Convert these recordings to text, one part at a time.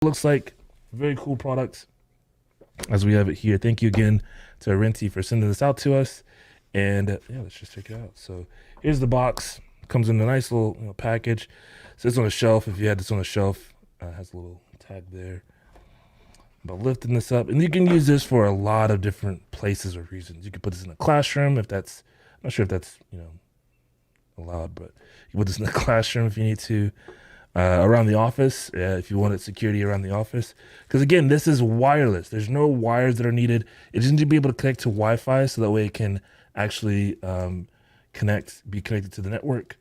Looks like very cool products as we have it here. Thank you again to Arenti for sending this out to us. And yeah, let's just check it out. So here's the box. Comes in a nice little package. Sits on a shelf. If you had this on a shelf, has a little tag there. But lifting this up, and you can use this for a lot of different places or reasons. You could put this in a classroom if that's, I'm not sure if that's allowed, but you put this in the classroom if you need to. Around the office, if you wanted security around the office. Because again, this is wireless. There's no wires that are needed. It just needs to be able to connect to Wi-Fi so that way it can actually be connected to the network.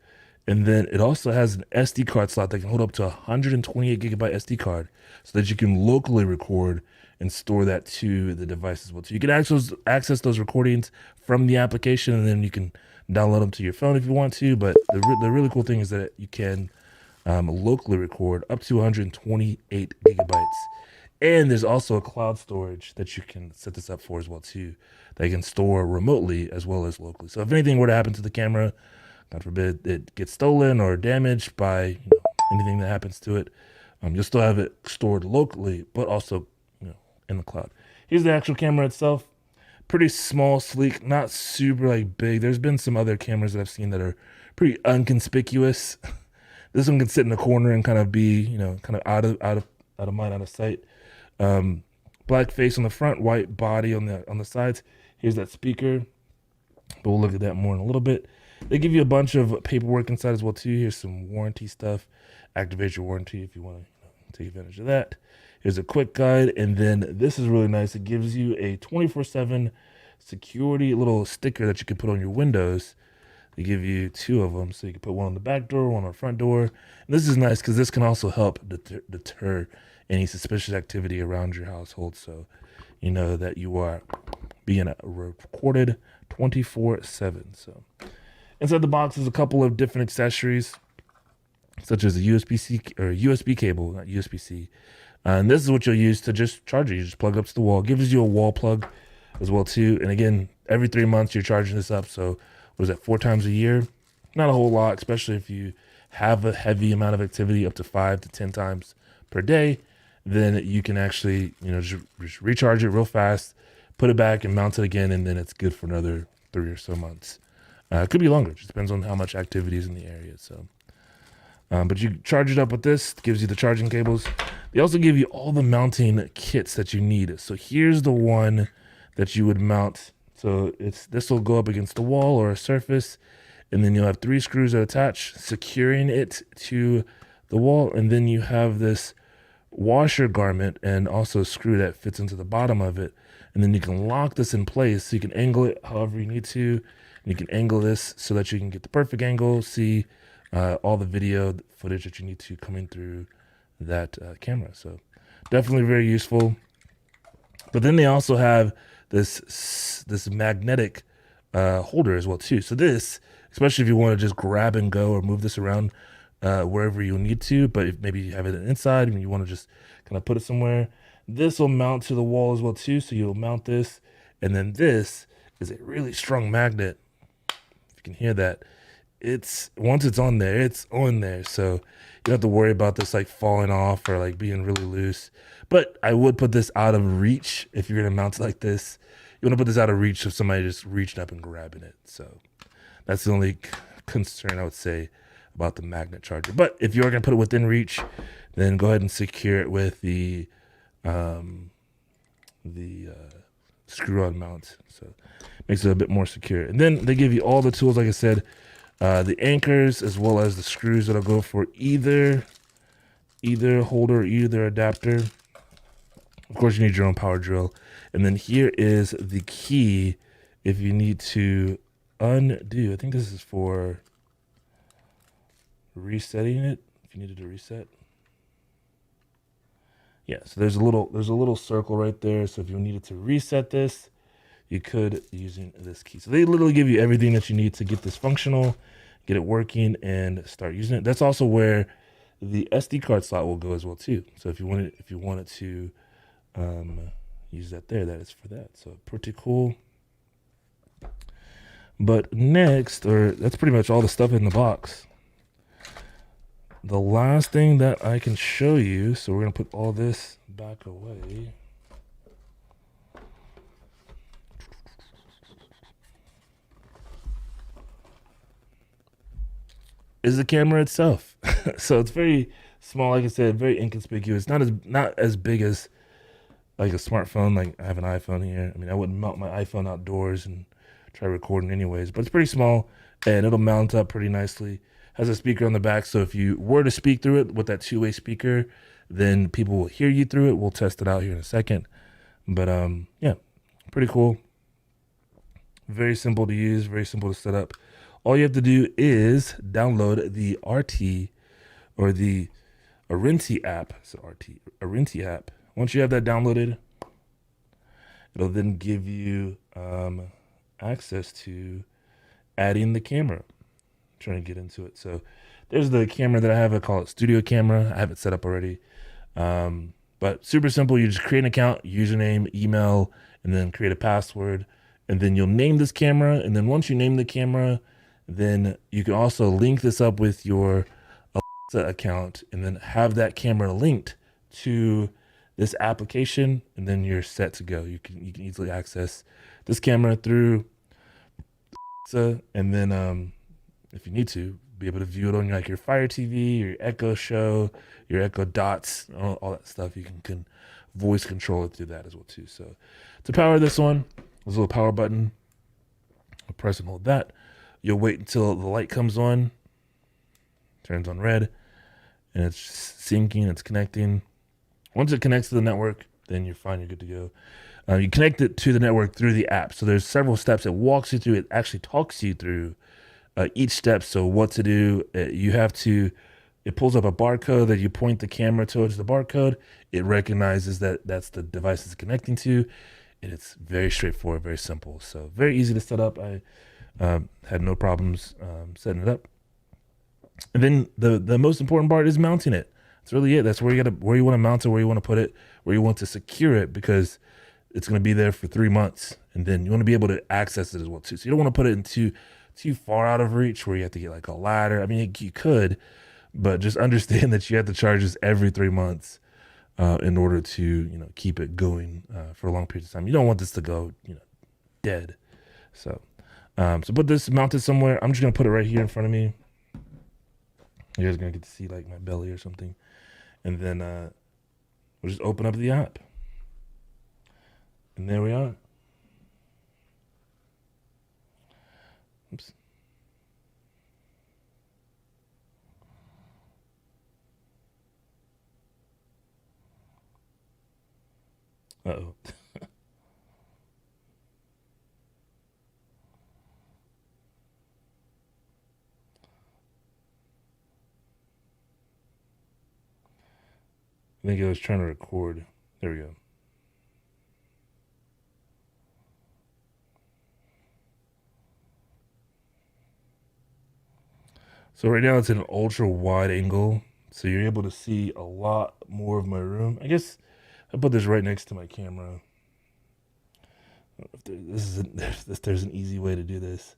And then it also has an SD card slot that can hold up to 128 gigabyte SD card so that you can locally record and store that to the device as well. So you can access those recordings from the application, and then you can download them to your phone if you want to. But the really cool thing is that you can locally record up to 128 gigabytes. And there's also a cloud storage that you can set this up for as well too, that you can store remotely as well as locally. So if anything were to happen to the camera, God forbid it gets stolen or damaged by anything that happens to it, you'll still have it stored locally, but also in the cloud. Here's the actual camera itself. Pretty small, sleek, not super big. There's been some other cameras that I've seen that are pretty unconspicuous. This one can sit in the corner and kind of be, kind of out of mind, out of sight. Black face on the front, white body on the sides. Here's that speaker, but we'll look at that more in a little bit. They give you a bunch of paperwork inside as well too. Here's some warranty stuff. Activate your warranty if you want to take advantage of that. Here's a quick guide, and then this is really nice. It gives you a 24/7 security little sticker that you can put on your windows. They give you two of them, so you can put one on the back door, one on the front door. And this is nice because this can also help deter any suspicious activity around your household, so you know that you are being recorded 24/7. So inside the box is a couple of different accessories, such as a USB-C or USB cable, not USB-C. And this is what you'll use to just charge it. You just plug it up to the wall. It gives you a wall plug as well too. And again, every 3 months you're charging this up. So what is that, 4 times a year? Not a whole lot, especially if you have a heavy amount of activity, up to 5 to 10 times per day. Then you can actually, just recharge it real fast, put it back and mount it again, and then it's good for another 3 or so months. It could be longer. It just depends on how much activity is in the area. So, but you charge it up with this. It gives you the charging cables. They also give you all the mounting kits that you need. So here's the one that you would mount. So this will go up against the wall or a surface, and then you'll have 3 screws that attach, securing it to the wall. And then you have this washer garment and also a screw that fits into the bottom of it. And then you can lock this in place, so you can angle it however you need to. And you can angle this so that you can get the perfect angle, see all the video footage that you need to coming through that camera. So definitely very useful. But then they also have this magnetic holder as well too. So this, especially if you want to just grab and go or move this around wherever you need to, but if maybe you have it inside and you want to just kind of put it somewhere, this will mount to the wall as well too. So you'll mount this, and then this is a really strong magnet. If you can hear that, once it's on there, it's on there. So you don't have to worry about this falling off or being really loose. But I would put this out of reach if you're gonna mount it like this. You want to put this out of reach of somebody just reaching up and grabbing it. So that's the only concern I would say about the magnet charger. But if you're gonna put it within reach, then go ahead and secure it with the screw-on mount. So makes it a bit more secure. And then they give you all the tools, like I said, the anchors as well as the screws that'll go for either holder or either adapter. Of course, you need your own power drill. And then here is the key if you need to undo. I think this is for resetting it, if you needed to reset. Yeah, so there's a little circle right there. So if you needed to reset this, you could using this key. So they literally give you everything that you need to get this functional, get it working, and start using it. That's also where the SD card slot will go as well too. So if you wanted to use that there, that is for that. So pretty cool. But next, or that's pretty much all the stuff in the box. the last thing that I can show you, so we're gonna put all this back away. Is the camera itself. So it's very small, like I said, very inconspicuous. Not as big as like a smartphone. Like I have an iPhone here. I mean, I wouldn't mount my iPhone outdoors and try recording anyways, but it's pretty small and it'll mount up pretty nicely. Has a speaker on the back, so if you were to speak through it with that two-way speaker, then people will hear you through it. We'll test it out here in a second. But yeah, pretty cool. Very simple to use, very simple to set up. All you have to do is download the RT or the Arenti app. So Arenti app. Once you have that downloaded, it'll then give you access to adding the camera. I'm trying to get into it. So there's the camera that I have. I call it Studio Camera. I have it set up already. But super simple. You just create an account, username, email, and then create a password. And then you'll name this camera. And then once you name the camera, then you can also link this up with your Alexa account and then have that camera linked to this application, and then you're set to go. You can easily access this camera through Alexa, and then if you need to, be able to view it on like your Fire TV, your Echo Show, your Echo Dots, all that stuff. You can voice control it through that as well too. So to power this one, there's a little power button. I'll press and hold that. You'll wait until the light comes on, turns on red, and it's syncing, it's connecting. Once it connects to the network, then you're fine, you're good to go. You connect it to the network through the app. So there's several steps it walks you through. It actually talks you through each step. So what to do, it pulls up a barcode that you point the camera towards the barcode. It recognizes that that's the device it's connecting to. And it's very straightforward, very simple. So very easy to set up. I had no problems setting it up. And then the most important part is mounting it. That's really it. That's where you want to mount it, where you want to put it, where you want to secure it, because it's going to be there for 3 months, and then you want to be able to access it as well too. So you don't want to put it in too far out of reach where you have to get like a ladder. I mean, you could, but just understand that you have to charge this every 3 months in order to keep it going for a long period of time. You don't want this to go dead. So put this mounted somewhere. I'm just gonna put it right here in front of me. You guys are gonna get to see like my belly or something, and then we'll just open up the app, and there we are. Oops. Uh-oh. I think I was trying to record. There we go. So right now it's an ultra wide angle, so you're able to see a lot more of my room. I guess I put this right next to my camera. I don't know if there's an easy way to do this.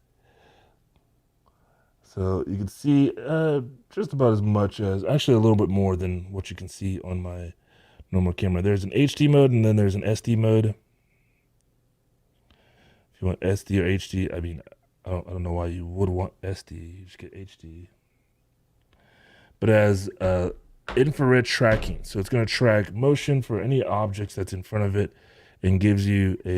So you can see just about as much as, actually a little bit more than what you can see on my normal camera. There's an HD mode and then there's an SD mode. If you want SD or HD, I mean, I don't know why you would want SD. You just get HD. But it has infrared tracking. So it's going to track motion for any objects that's in front of it and gives you a